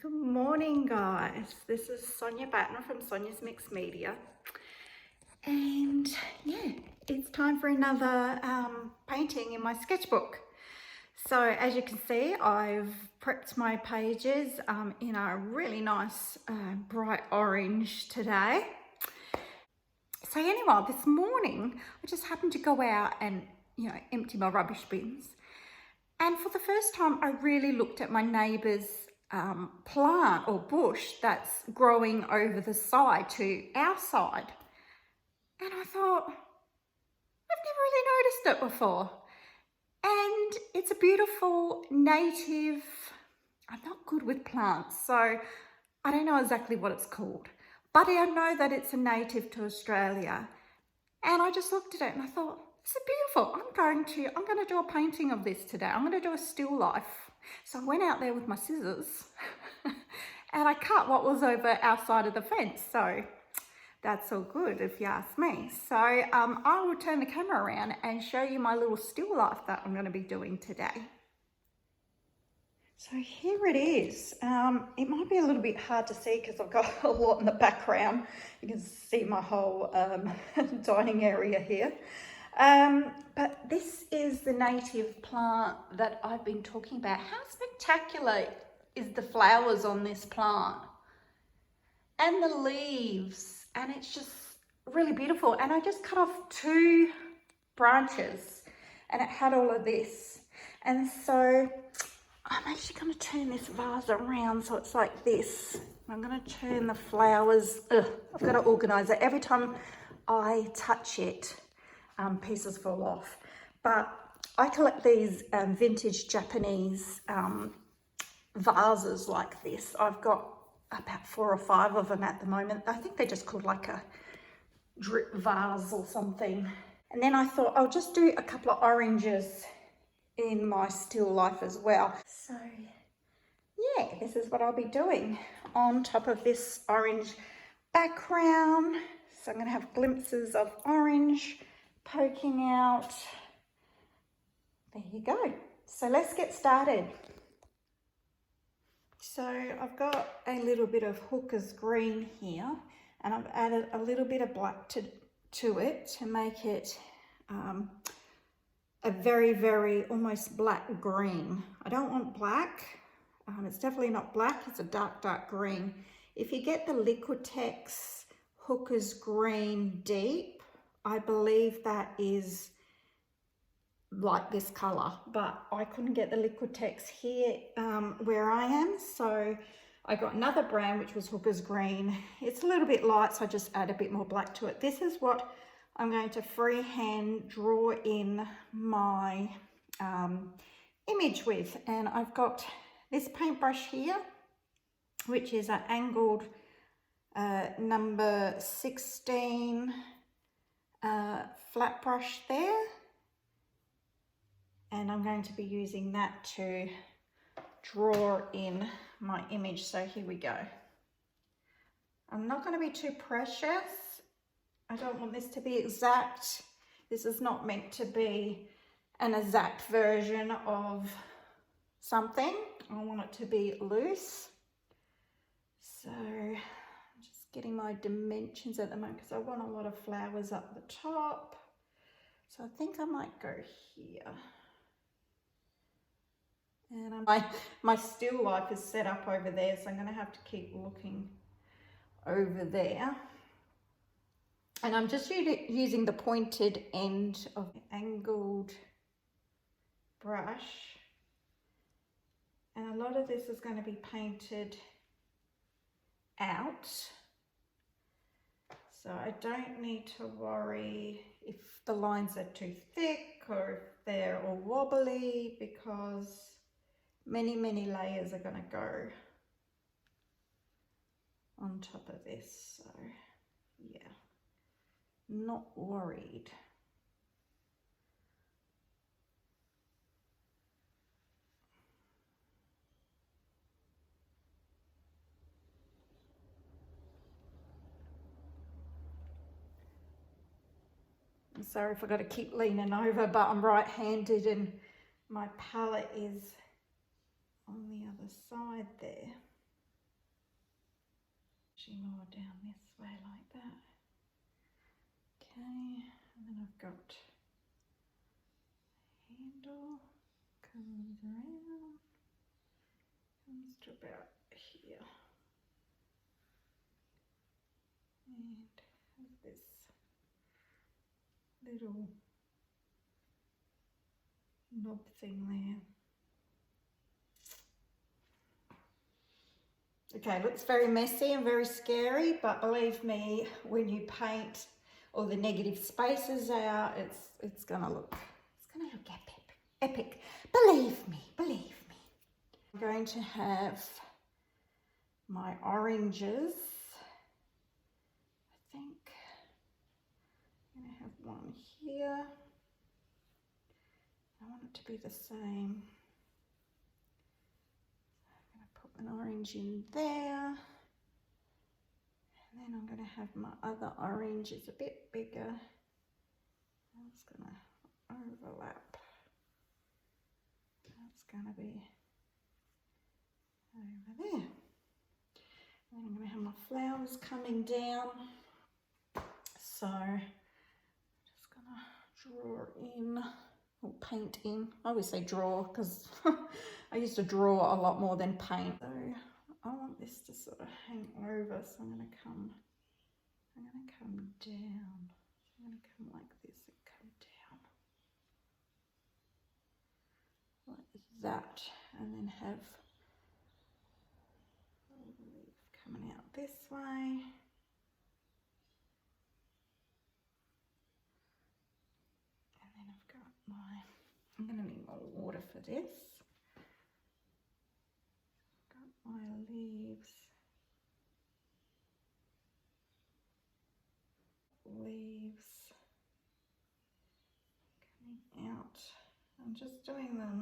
Good morning, guys. This is Sonia Batten from Sonia's Mixed Media. And yeah, it's time for another painting in my sketchbook. So as you can see, I've prepped my pages in a really nice bright orange today. So anyway, this morning, I just happened to go out and, empty my rubbish bins. And for the first time, I really looked at my neighbour's plant or bush that's growing over the side to our side. And I thought, I've never really noticed it before. And it's a beautiful native, I'm not good with plants, so I don't know exactly what it's called, but I know that it's a native to Australia. And I just looked at it and I thought, this is beautiful. I'm going to do a painting of this today. I'm going to do a still life. So I went out there with my scissors and I cut what was over our side of the fence. So that's all good if you ask me. So I will turn the camera around and show you my little still life that I'm going to be doing today. So here it is. It might be a little bit hard to see because I've got a lot in the background. You can see my whole dining area here. But this is the native plant that I've been talking about. How spectacular is the flowers on this plant? And the leaves, and it's just really beautiful. And I just cut off 2 branches and it had all of this. And so I'm actually going to turn this vase around so it's like this. I'm going to turn the flowers. I've got to organise it. Every time I touch it, pieces fall off. But I collect these vintage Japanese vases like this. I've got about 4 or 5 of them at the moment. I think they're just called like a drip vase or something. And then I thought I'll just do a couple of oranges in my still life as well. So yeah, this is what I'll be doing on top of this orange background. So I'm going to have glimpses of orange poking out. There you go. So let's get started. So I've got a little bit of Hooker's green here, and I've added a little bit of black to it to make it a very, very almost black green. I don't want black. It's definitely not black. It's a dark, dark green. If you get the Liquitex Hooker's green deep, I believe that is like this color, but I couldn't get the Liquitex here where I am, so I got another brand which was Hooker's green. It's a little bit light, so I just add a bit more black to it. This is what I'm going to freehand draw in my image with, and I've got this paintbrush here, which is an angled number 16 flat brush there, and I'm going to be using that to draw in my image. So here we go. I'm not going to be too precious. I don't want this to be exact. This is not meant to be an exact version of something. I want it to be loose. So I'm just getting my dimensions at the moment because I want a lot of flowers up the top. So I think I might go here. And my still life is set up over there, so I'm going to have to keep looking over there. And I'm just using the pointed end of the angled brush. And a lot of this is going to be painted out. So I don't need to worry if the lines are too thick or if they're all wobbly, because many, many layers are going to go on top of this. So yeah, not worried. I'm sorry if I've got to keep leaning over, but I'm right-handed and my palette is on the other side there. more down this way like that. Okay, and then I've got handle, comes around, comes to about here, and has this little knob thing there. Okay, looks very messy and very scary, but believe me, when you paint all the negative spaces out, it's gonna look epic. Epic. Believe me, believe me. I'm going to have my oranges. I think I'm gonna have one here. I want it to be the same. Put an orange in there, and then I'm going to have my other orange. It's a bit bigger. I'm just going to overlap. That's going to be over there. And then I'm going to have my flowers coming down. So I'm just going to draw in, or paint in. I always say draw because I used to draw a lot more than paint. So I want this to sort of hang over, so I'm going to come down. I'm going to come like this and come down like that, and then have a leaf coming out this way. And then I've got my, I'm going to need more water for this. Got my leaves coming out. I'm just doing them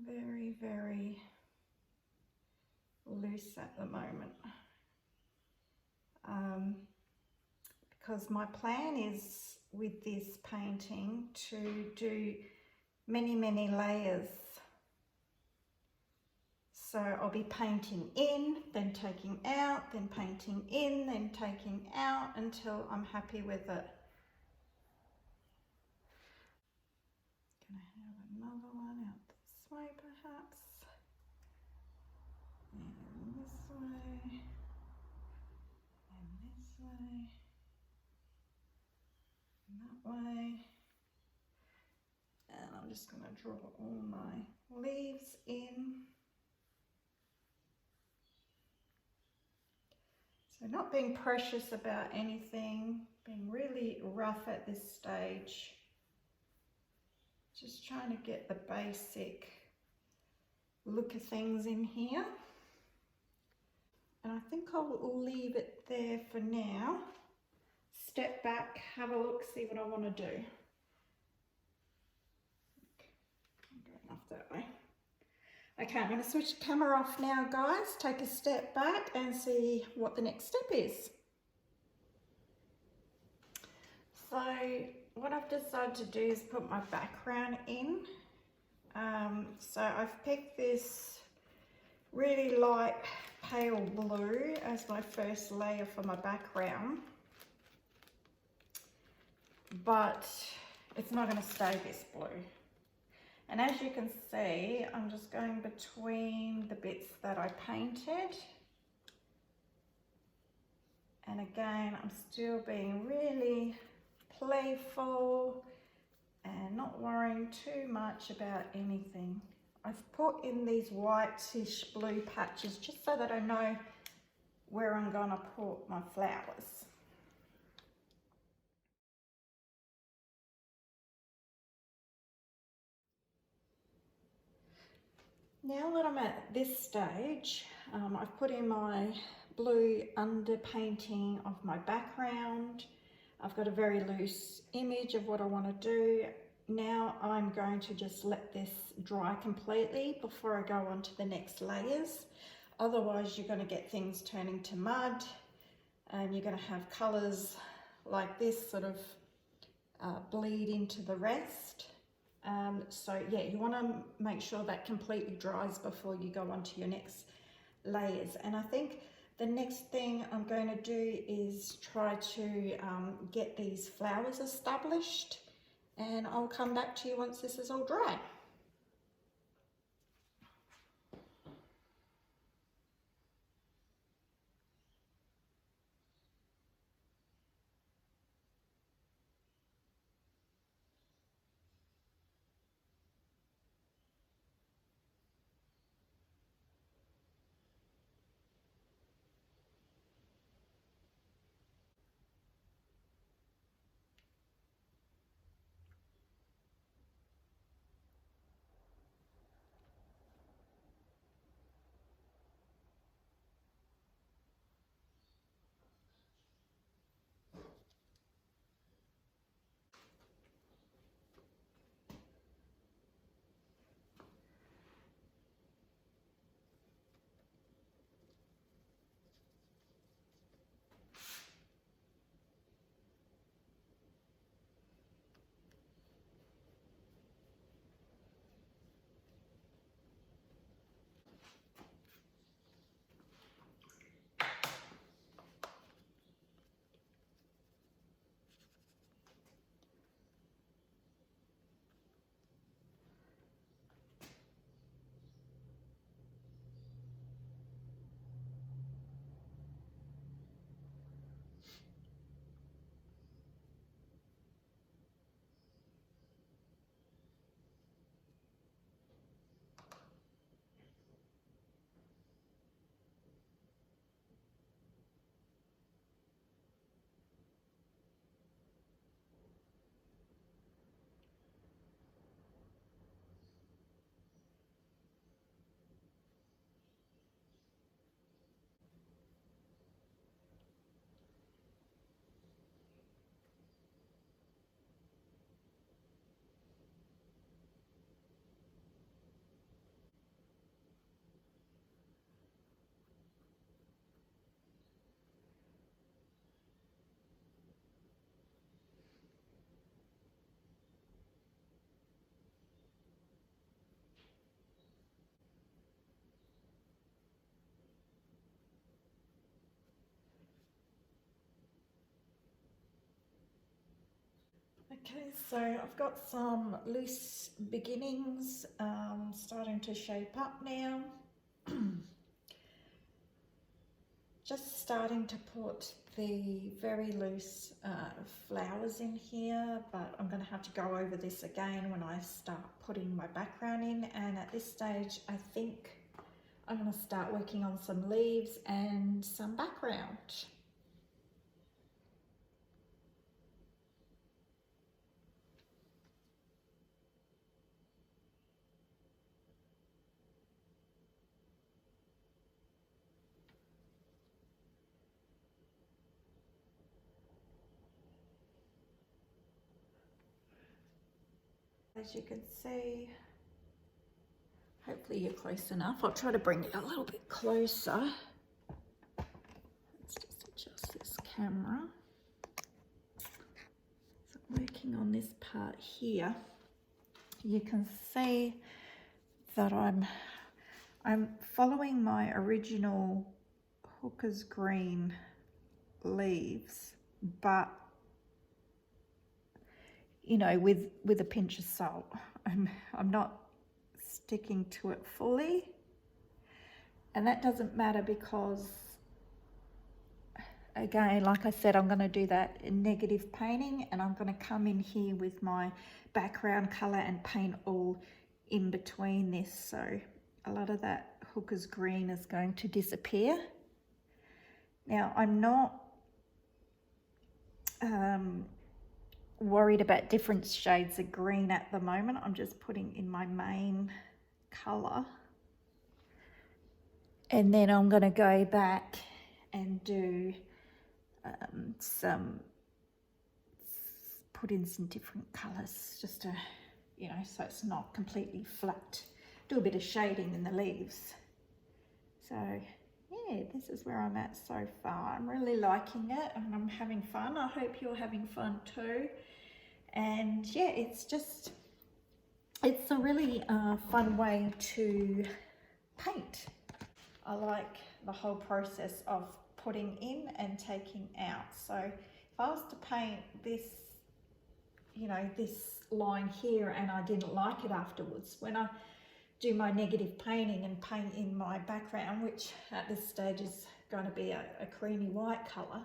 very, very loose at the moment, because my plan is with this painting to do many layers. So I'll be painting in, then taking out, then painting in, then taking out until I'm happy with it. Gonna have another one out this way perhaps, and this way, and this way, and that way. And I'm just gonna draw all my leaves in. So not being precious about anything, being really rough at this stage. Just trying to get the basic look of things in here. And I think I'll leave it there for now. Step back, have a look, see what I want to do. I'm going off that way. Okay, I'm going to switch the camera off now, guys. Take a step back and see what the next step is. So what I've decided to do is put my background in. So I've picked this really light pale blue as my first layer for my background. But it's not going to stay this blue. And as you can see, I'm just going between the bits that I painted. And again, I'm still being really playful and not worrying too much about anything. I've put in these whitish blue patches just so that I know where I'm going to put my flowers. Now that I'm at this stage, I've put in my blue underpainting of my background. I've got a very loose image of what I want to do. Now I'm going to just let this dry completely before I go on to the next layers. Otherwise you're going to get things turning to mud, and you're going to have colours like this sort of bleed into the rest. So yeah, you want to make sure that completely dries before you go on to your next layers. And I think the next thing I'm going to do is try to get these flowers established, and I'll come back to you once this is all dry. Okay, so I've got some loose beginnings starting to shape up now. Just starting to put the very loose flowers in here, but I'm going to have to go over this again when I start putting my background in. And at this stage, I think I'm going to start working on some leaves and some background. As you can see, hopefully you're close enough. I'll try to bring it a little bit closer. Let's just adjust this camera. So I'm working on this part here. You can see that I'm following my original Hooker's Green leaves, but you know, with a pinch of salt. I'm not sticking to it fully, and that doesn't matter because, again, like I said, I'm going to do that in negative painting, and I'm going to come in here with my background color and paint all in between this, so a lot of that Hooker's Green is going to disappear. Now, I'm not worried about different shades of green at the moment. I'm just putting in my main color, and then I'm going to go back and do put in some different colors just to, you know, so it's not completely flat. Do a bit of shading in the leaves. So yeah, this is where I'm at so far. I'm really liking it and I'm having fun. I hope you're having fun too. And yeah, it's a really fun way to paint. I like the whole process of putting in and taking out. So if I was to paint this, you know, this line here, and I didn't like it afterwards, when I do my negative painting and paint in my background, which at this stage is going to be a creamy white color,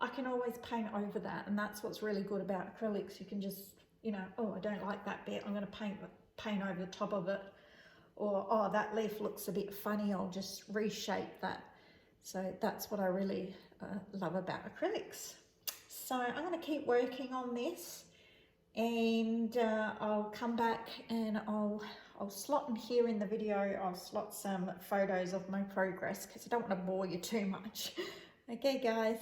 I can always paint over that. And that's what's really good about acrylics. You can just, you know, oh, I don't like that bit, I'm going to paint over the top of it. Or, oh, that leaf looks a bit funny, I'll just reshape that. So that's what I really love about acrylics. So I'm going to keep working on this, and I'll come back and I'll slot in here in the video, I'll slot some photos of my progress because I don't want to bore you too much. Okay, guys.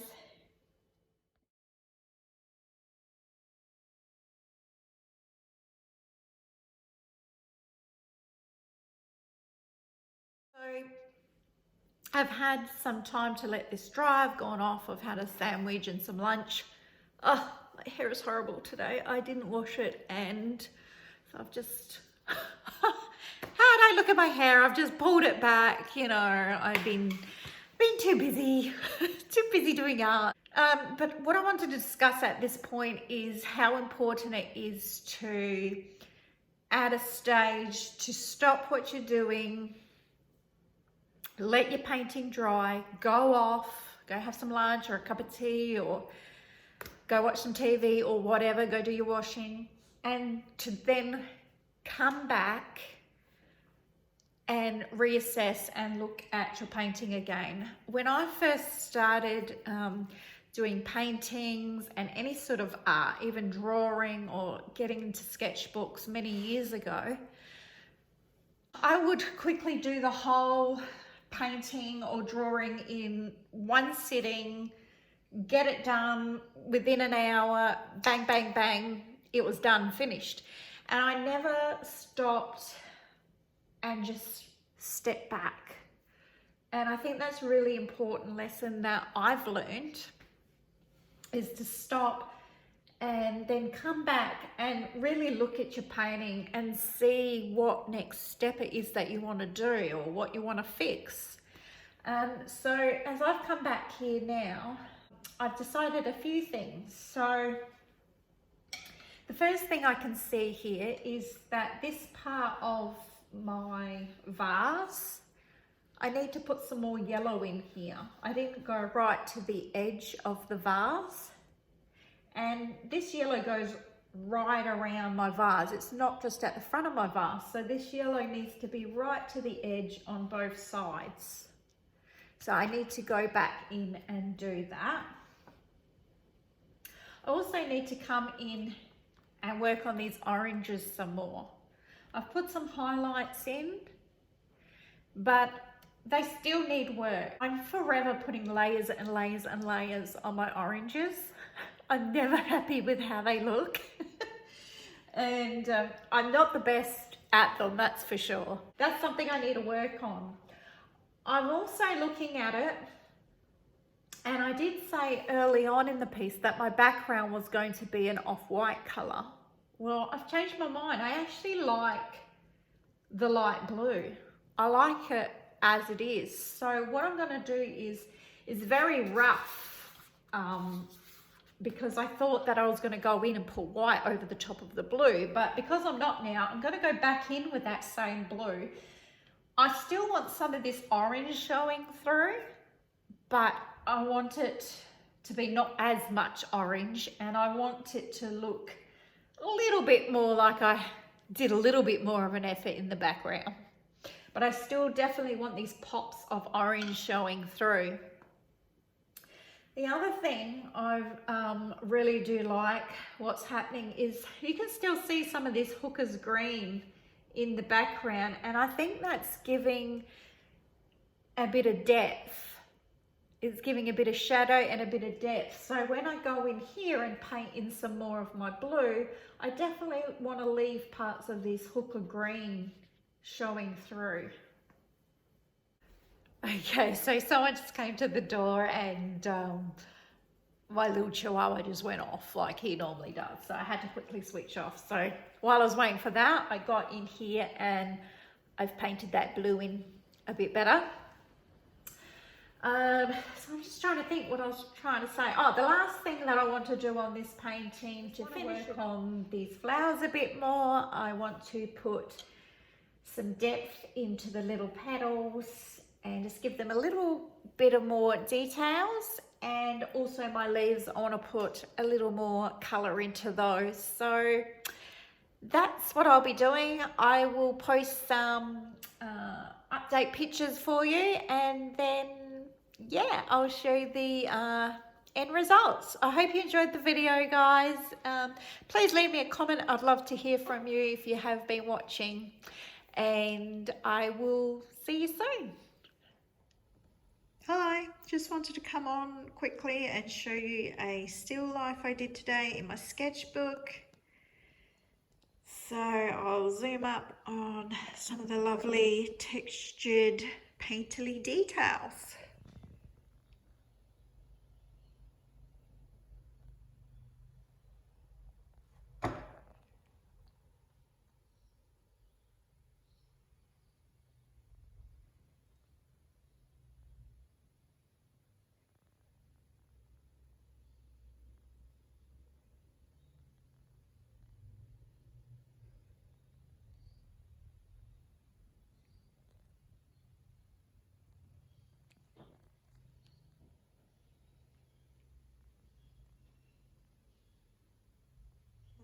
So I've had some time to let this dry. I've gone off, I've had a sandwich and some lunch. Oh, my hair is horrible today. I didn't wash it, and so I've just, how'd I look at my hair? I've just pulled it back, you know, I've been too busy, too busy doing art. But what I wanted to discuss at this point is how important it is to, at a stage, to stop what you're doing, let your painting dry, go off, go have some lunch or a cup of tea, or go watch some TV or whatever, go do your washing, and to then come back and reassess and look at your painting again. When I first started doing paintings and any sort of art, even drawing or getting into sketchbooks many years ago, I would quickly do the whole painting or drawing in one sitting, get it done within an hour, bang, bang, bang, it was done, finished. And I never stopped and just stepped back. And I think that's a really important lesson that I've learned, is to stop and then come back and really look at your painting and see what next step it is that you want to do or what you want to fix. So as I've come back here now, I've decided a few things. So the first thing I can see here is that this part of my vase, I need to put some more yellow in here. I didn't go right to the edge of the vase, and this yellow goes right around my vase. It's not just at the front of my vase, so this yellow needs to be right to the edge on both sides. So I need to go back in and do that. I also need to come in and work on these oranges some more. I've put some highlights in, but they still need work. I'm forever putting layers and layers and layers on my oranges. I'm never happy with how they look. And I'm not the best at them, that's for sure. That's something I need to work on. I'm also looking at it, and I did say early on in the piece that my background was going to be an off-white color. Well, I've changed my mind. I actually like the light blue. I like it as it is. So what I'm going to do is very rough, because I thought that I was going to go in and put white over the top of the blue, but because I'm not now, I'm going to go back in with that same blue. I still want some of this orange showing through, but I want it to be not as much orange, and I want it to look a little bit more like I did a little bit more of an effort in the background. But I still definitely want these pops of orange showing through. The other thing I really do like what's happening is you can still see some of this hooker's green in the background, and I think that's giving a bit of depth. It's giving a bit of shadow and a bit of depth. So when I go in here and paint in some more of my blue, I definitely want to leave parts of this hooker green showing through. Okay, so someone just came to the door, and my little chihuahua just went off like he normally does. So I had to quickly switch off. So while I was waiting for that, I got in here and I've painted that blue in a bit better. So I'm just trying to think what I was trying to say. Oh, the last thing that I want to do on this painting to work on these flowers a bit more, I want to put some depth into the little petals and just give them a little bit of more details. And also my leaves, I want to put a little more color into those. So that's what I'll be doing. I will post some update pictures for you, and then yeah, I'll show you the end results. I hope you enjoyed the video, guys. Please leave me a comment. I'd love to hear from you if you have been watching, and I will see you soon. Hi, just wanted to come on quickly and show you a still life I did today in my sketchbook. So I'll zoom up on some of the lovely textured painterly details.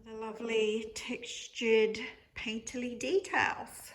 The lovely textured painterly details.